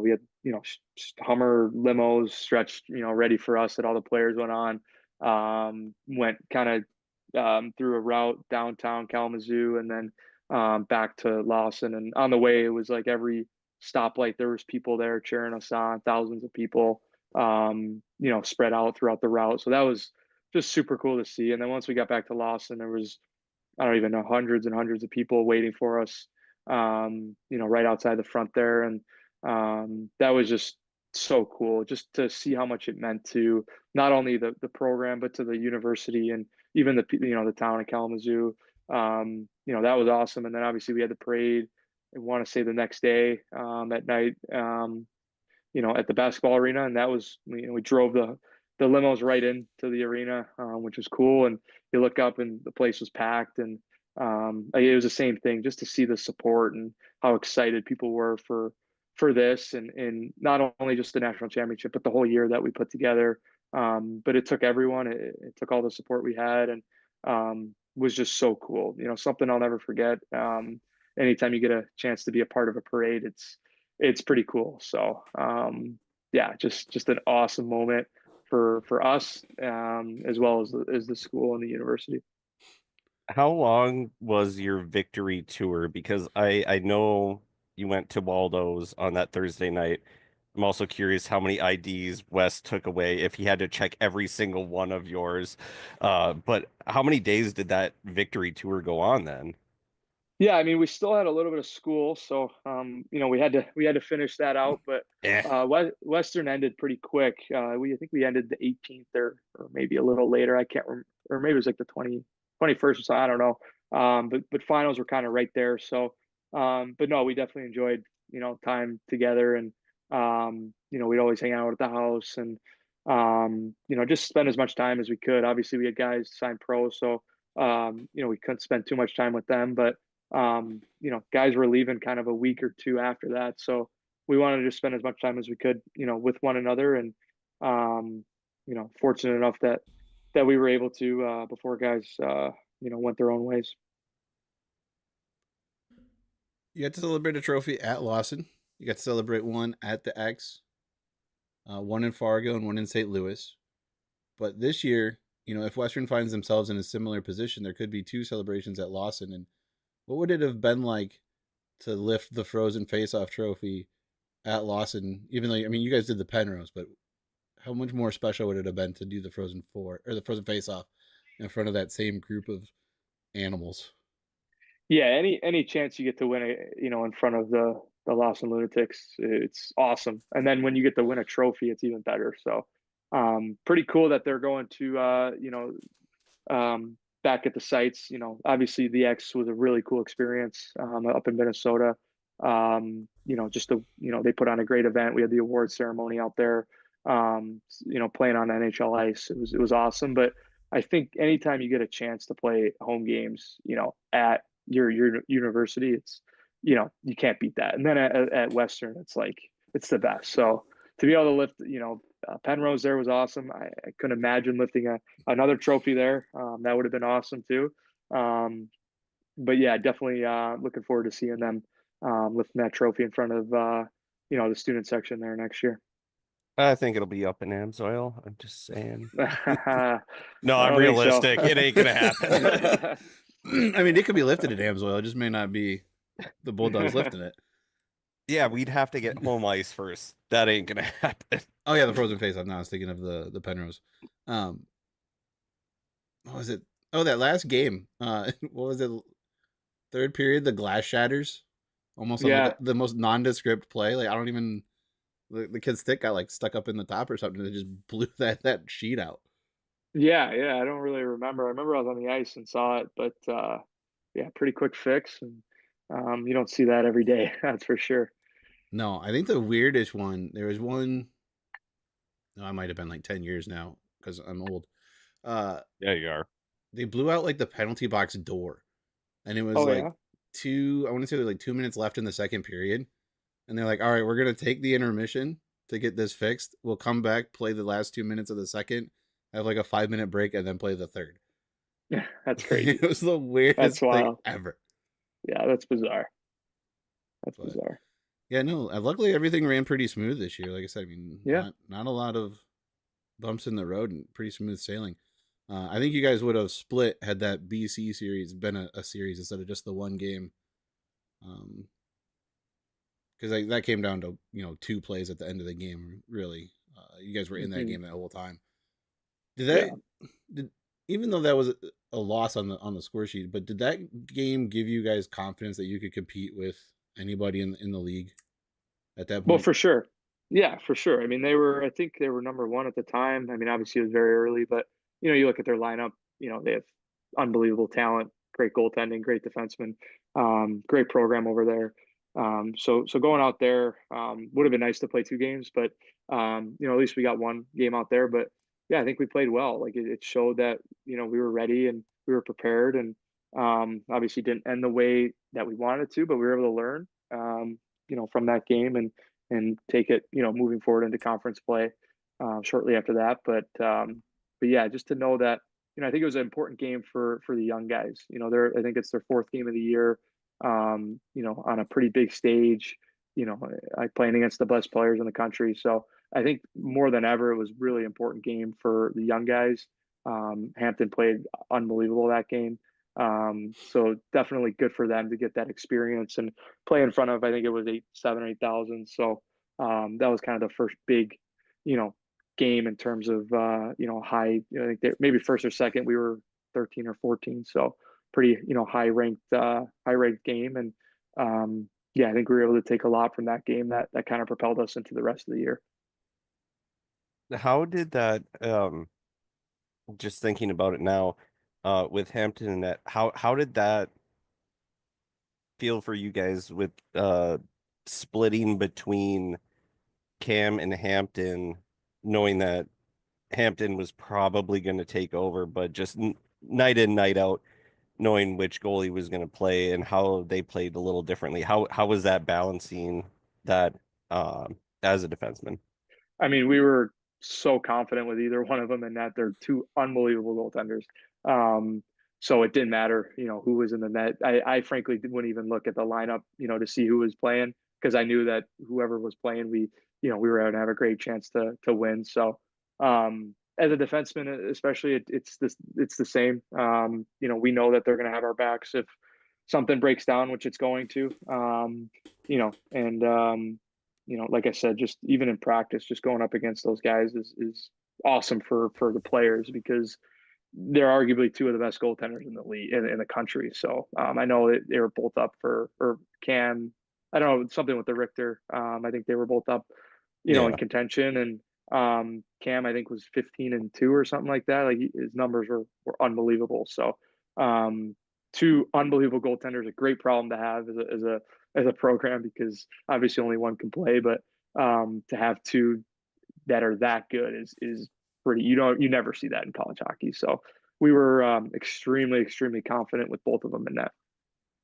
we had, Hummer limos stretched, ready for us that all the players went on. Went kind of through a route downtown Kalamazoo, and then back to Lawson. And on the way, it was like every stoplight, there was people there cheering us on, thousands of people, spread out throughout the route. So that was just super cool to see. And then once we got back to Lawson, there was, I don't even know, hundreds and hundreds of people waiting for us, right outside the front there. And that was just so cool just to see how much it meant to not only the program, but to the university and even the town of Kalamazoo. That was awesome. And then obviously we had the parade. I want to say the next day at night. At the basketball arena, and that was, we drove the limos right into the arena, which was cool. And you look up, and the place was packed, and it was the same thing, just to see the support and how excited people were for this, and not only just the national championship, but the whole year that we put together. But it took everyone. It took all the support we had, and was just so cool. Something I'll never forget. Anytime you get a chance to be a part of a parade, it's pretty cool. So yeah, just an awesome moment for us, as well as the school and the university. How long was your victory tour? Because I know you went to Waldo's on that Thursday night. I'm also curious how many IDs Wes took away if he had to check every single one of yours. But how many days did that victory tour go on then? Yeah, I mean, we still had a little bit of school, so we had to finish that out. But Eh. Western ended pretty quick. I think we ended the 18th, or maybe a little later. I can't remember, or maybe it was like the 21st or so. I don't know. But finals were kind of right there. So, but no, we definitely enjoyed time together, and we'd always hang out at the house, and just spend as much time as we could. Obviously, we had guys sign pro, so we couldn't spend too much time with them, but guys were leaving kind of a week or two after that. So we wanted to just spend as much time as we could, with one another. And, fortunate enough that we were able to, before guys, went their own ways. You got to celebrate a trophy at Lawson. You got to celebrate one at the X, one in Fargo and one in St. Louis. But this year, if Western finds themselves in a similar position, there could be two celebrations at Lawson. And what would it have been like to lift the Frozen Face-Off trophy at Lawson? Even though, you guys did the Penrose, but how much more special would it have been to do the Frozen Four or the Frozen Face-Off in front of that same group of animals? Yeah, any chance you get to win it, in front of the Lawson Lunatics, it's awesome. And then when you get to win a trophy, it's even better. So, pretty cool that they're going to, back at the sites. Obviously the X was a really cool experience up in Minnesota. They put on a great event. We had the award ceremony out there. Playing on NHL ice, it was awesome. But I think anytime you get a chance to play home games, at your university, it's you can't beat that. And then at Western, it's the best. So to be able to lift, Penrose there was awesome. I couldn't imagine lifting another trophy there. That would have been awesome too. But yeah, definitely looking forward to seeing them lifting that trophy in front of the student section there next year. I think it'll be up in Amsoil. I'm just saying. I No, I'm don't think so. realistic. It ain't gonna happen. It could be lifted at Amsoil. It just may not be the Bulldogs lifting it. Yeah, we'd have to get home ice first. That ain't gonna happen. Oh yeah, the Frozen Face-Off. No, I was thinking of the Penrose. What was it? Oh, that last game. What was it? Third period, the glass shatters. Almost on Yeah, the most nondescript play. Like I don't even. The kid's stick got stuck up in the top or something. They just blew that sheet out. yeah. I don't really remember. I remember I was on the ice and saw it, but yeah, pretty quick fix, and you don't see that every day. That's for sure. No, I think the weirdest one. There was one. No, I might have been 10 years now because I'm old. Yeah, you are. They blew out the penalty box door, and it was Oh yeah. two. I want to say there was 2 minutes left in the second period, and they're like, "All right, we're gonna take the intermission to get this fixed. We'll come back, play the last 2 minutes of the second, have a 5 minute break, and then play the third." Yeah, that's It crazy. was the That's weirdest thing wild. ever. Yeah, that's bizarre. That's But bizarre. yeah, no. Luckily, everything ran pretty smooth this year. Like I said, Yeah. not a lot of bumps in the road and pretty smooth sailing. I think you guys would have split had that BC series been a series instead of just the one game. Because that came down to two plays at the end of the game. Really, you guys were in that Mhm. game that whole time. Yeah. Did even though that was a loss on the score sheet, but did that game give you guys confidence that you could compete with anybody in the league at that Well, point? for sure. Yeah, for sure. I mean, I think they were number one at the time. I mean, obviously it was very early, but you look at their lineup, they have unbelievable talent, great goaltending, great defensemen, great program over there. So going out there, would have been nice to play two games, but at least we got one game out there. But yeah, I think we played well. It showed that, we were ready and we were prepared, and obviously didn't end the way that we wanted to, but we were able to learn. From that game, and take it, moving forward into conference play shortly after that. But yeah, just to know that, I think it was an important game for the young guys. I think it's their fourth game of the year. On a pretty big stage. I playing against the best players in the country, so I think more than ever, it was really important game for the young guys. Hampton played unbelievable that game. So definitely good for them to get that experience and play in front of, I think it was 8,000 or 8,000. So that was kind of the first big, you know, game in terms of high. I think maybe first or second we were 13 or 14. So pretty high ranked game, and yeah, I think we were able to take a lot from that game that kind of propelled us into the rest of the year. How did that just thinking about it now, with Hampton and that, how did that feel for you guys with splitting between Cam and Hampton, knowing that Hampton was probably going to take over, but just night in, night out, knowing which goalie was going to play and how they played a little differently. How was that balancing that as a defenseman? I mean, we were so confident with either one of them, and that they're two unbelievable goaltenders. Um, so it didn't matter, who was in the net. I frankly wouldn't even look at the lineup, to see who was playing, because I knew that whoever was playing, we were going to have a great chance to win. So as a defenseman, especially, it's the same. We know that they're going to have our backs if something breaks down, which it's going to. And like I said, just even in practice, just going up against those guys is awesome for the players, because they're arguably two of the best goaltenders in the league in the country. So I know they were both up or Cam. I don't know, something with the Richter. I think they were both up, in Yeah. contention, and Cam I think was 15-2 or something like that. Like his numbers were unbelievable. So two unbelievable goaltenders, a great problem to have as a program, because obviously only one can play, but to have two that are that good is pretty. You never see that in college hockey. So we were extremely confident with both of them in that.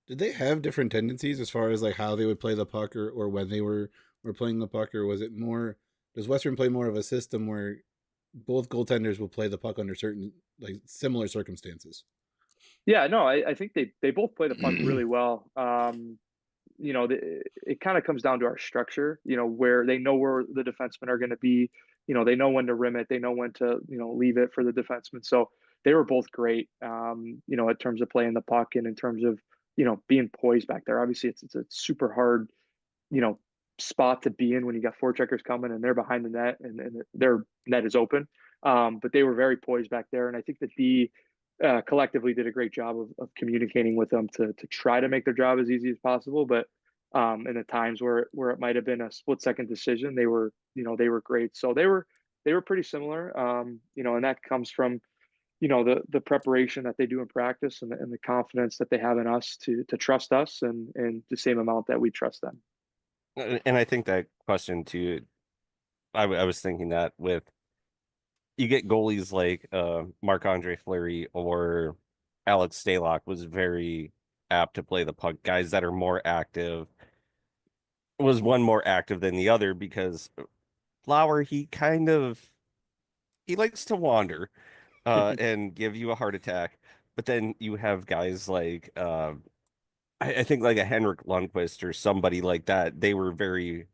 Did they have different tendencies as far as like how they would play the puck, or when they were playing the puck, or was it more? Does Western play more of a system where both goaltenders will play the puck under certain like similar circumstances? Yeah, no, I think they both play the puck really well. It kind of comes down to our structure, where they know where the defensemen are going to be. They know when to rim it. They know when to, leave it for the defenseman. So they were both great, in terms of playing the puck and in terms of, being poised back there. Obviously, it's a super hard, you know, spot to be in when you got four checkers coming and they're behind the net and their net is open. But they were very poised back there. And I think that the collectively did a great job of communicating with them to try to make their job as easy as possible. But in the times where it might have been a split second decision, they were great. So they were pretty similar. And that comes from the preparation that they do in practice and the confidence that they have in us to trust us and the same amount that we trust them. And I think that question too, I was thinking that with you get goalies like Marc-Andre Fleury or Alex Stalock was very apt to play the puck. Guys that are more active, was one more active than the other because Flower, he likes to wander and give you a heart attack. But then you have guys like I think like a Henrik Lundqvist or somebody like that. They were very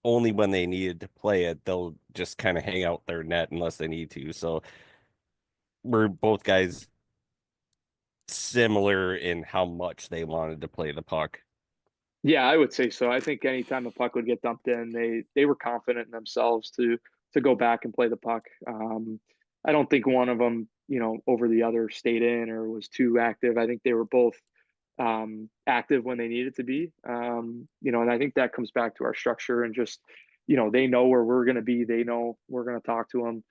only when they needed to play it, they'll just kind of hang out their net unless they need to. So we're both guys similar in how much they wanted to play the puck. Yeah, I would say so. I think anytime a puck would get dumped in, they were confident in themselves to go back and play the puck. I don't think one of them, over the other stayed in or was too active. I think they were both active when they needed to be. And I think that comes back to our structure and just, they know where we're going to be. They know we're going to talk to them.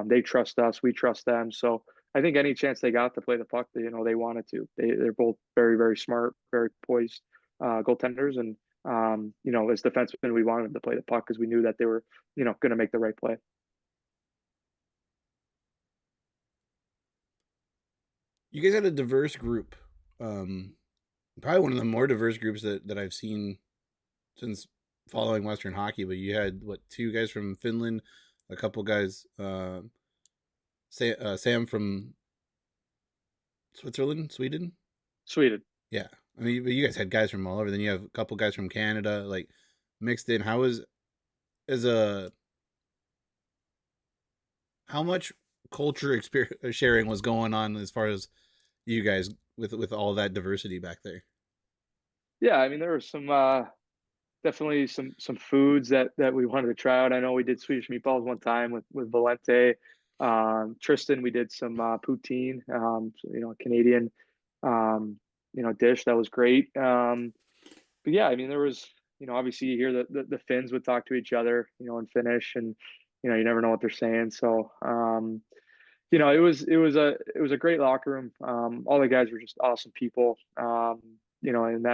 They trust us. We trust them. So I think any chance they got to play the puck, they wanted to. They're both very, very smart, very poised goaltenders. And, as defensemen, we wanted them to play the puck because we knew that they were, going to make the right play. You guys had a diverse group. Probably one of the more diverse groups that I've seen since following Western hockey. But you had two guys from Finland, a couple guys, Sam from Sweden. Yeah, I mean, but you guys had guys from all over. Then you have a couple guys from Canada, like mixed in. How much culture sharing was going on as far as you guys with all that diversity back there? Yeah, I mean, there were some definitely some foods that we wanted to try out. I know we did Swedish meatballs one time with Valente. Tristan, we did some poutine, Canadian, dish that was great. But yeah, I mean, there was, obviously you hear the Finns would talk to each other, in Finnish, and you never know what they're saying. So it was a great locker room. All the guys were just awesome people. And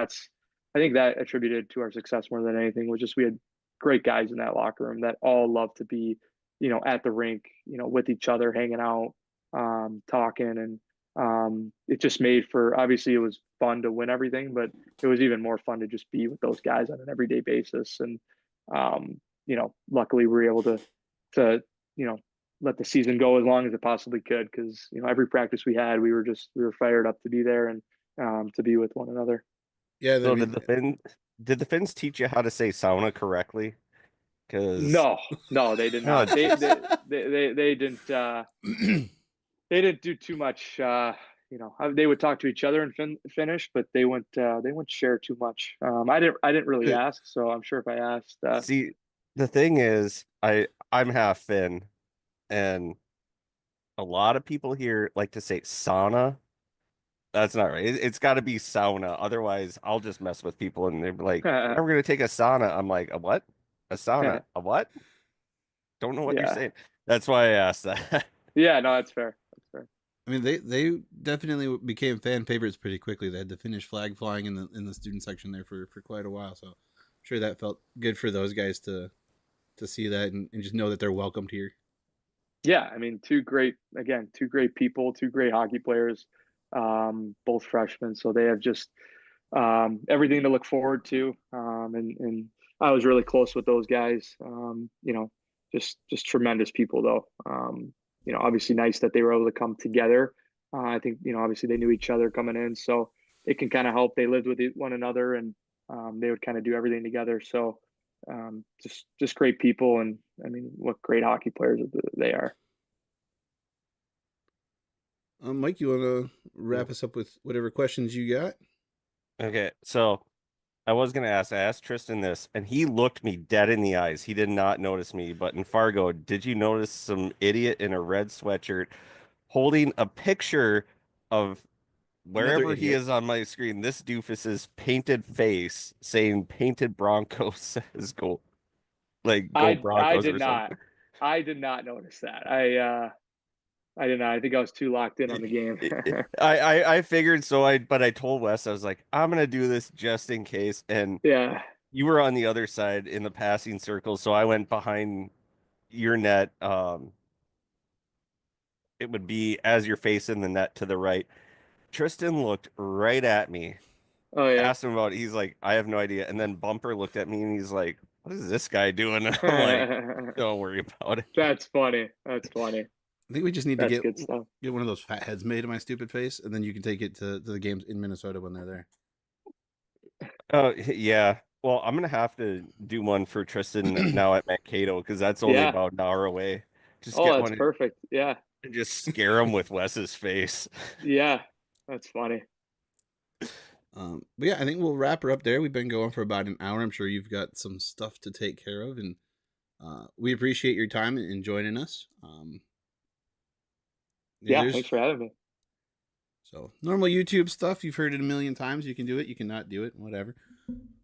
I think that attributed to our success more than anything was just we had great guys in that locker room that all love to be, at the rink, with each other, hanging out, talking, and it just made for, obviously it was fun to win everything, but it was even more fun to just be with those guys on an everyday basis. And luckily we were able to let the season go as long as it possibly could, because every practice we had, we were fired up to be there and to be with one another. Yeah, I So mean, did the Finns teach you how to say sauna correctly? Because No, they did not. They didn't. They didn't do too much. They would talk to each other in Finnish, but they wouldn't share too much. I didn't really ask, so I'm sure if I asked, see, the thing is, I'm half Finn, and a lot of people here like to say sauna. That's not right. It's got to be sauna. Otherwise, I'll just mess with people and they're like, "Yeah, we're gonna take a sauna." I'm like, "A what? A sauna? A what? Don't know what you're yeah, saying." That's why I asked that. yeah. No, that's fair. That's fair. I mean, they definitely became fan favorites pretty quickly. They had the Finnish flag flying in the student section there for quite a while. So I'm sure that felt good for those guys to see that and just know that they're welcomed here. Yeah, I mean, two great people, two great hockey players, both freshmen. So they have just everything to look forward to. And I was really close with those guys. Just tremendous people though. Obviously nice that they were able to come together. I think, obviously they knew each other coming in, so it can kind of help. They lived with one another, and they would kind of do everything together. So just great people. And I mean, what great hockey players they are. Mike, you want to wrap us up with whatever questions you got? Okay, so I was gonna ask. I asked Tristan this, and he looked me dead in the eyes. He did not notice me. But in Fargo, did you notice some idiot in a red sweatshirt holding a picture of Another wherever he idiot. is on my screen, this doofus's painted face saying "Painted Broncos" says "Go," like "Go I Broncos" did or not. something. I did not notice that. I did not. I think I was too locked in on the game. I figured so. But I told Wes, I was like, I'm gonna do this just in case. And Yeah. you were on the other side in the passing circle, so I went behind your net. It would be as you're facing the net to the right. Tristan looked right at me, Oh yeah. asked him about it. He's like, I have no idea. And then Bumper looked at me and he's like, what is this guy doing? And I'm like, don't worry about it. That's funny. That's funny. I think we just need to That's good stuff. get one of those fat heads made of my stupid face, and then you can take it to the games in Minnesota when they're there. Oh, yeah. Well, I'm gonna have to do one for Tristan now at Mankato because that's only Yeah. about an hour away. Just Oh, get that's one perfect. Yeah. and just scare him with Wes's face. Yeah. That's funny. But yeah, I think we'll wrap her up there. We've been going for about an hour. I'm sure you've got some stuff to take care of, and we appreciate your time in joining us. Yeah. Thanks for having me. So normal YouTube stuff, you've heard it a million times. You can do it, you cannot do it, whatever.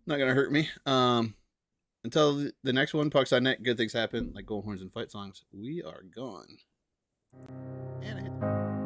Not gonna hurt me. Until the next one, Pucks on Net, good things happen, like goal horns and fight songs. We are gone. And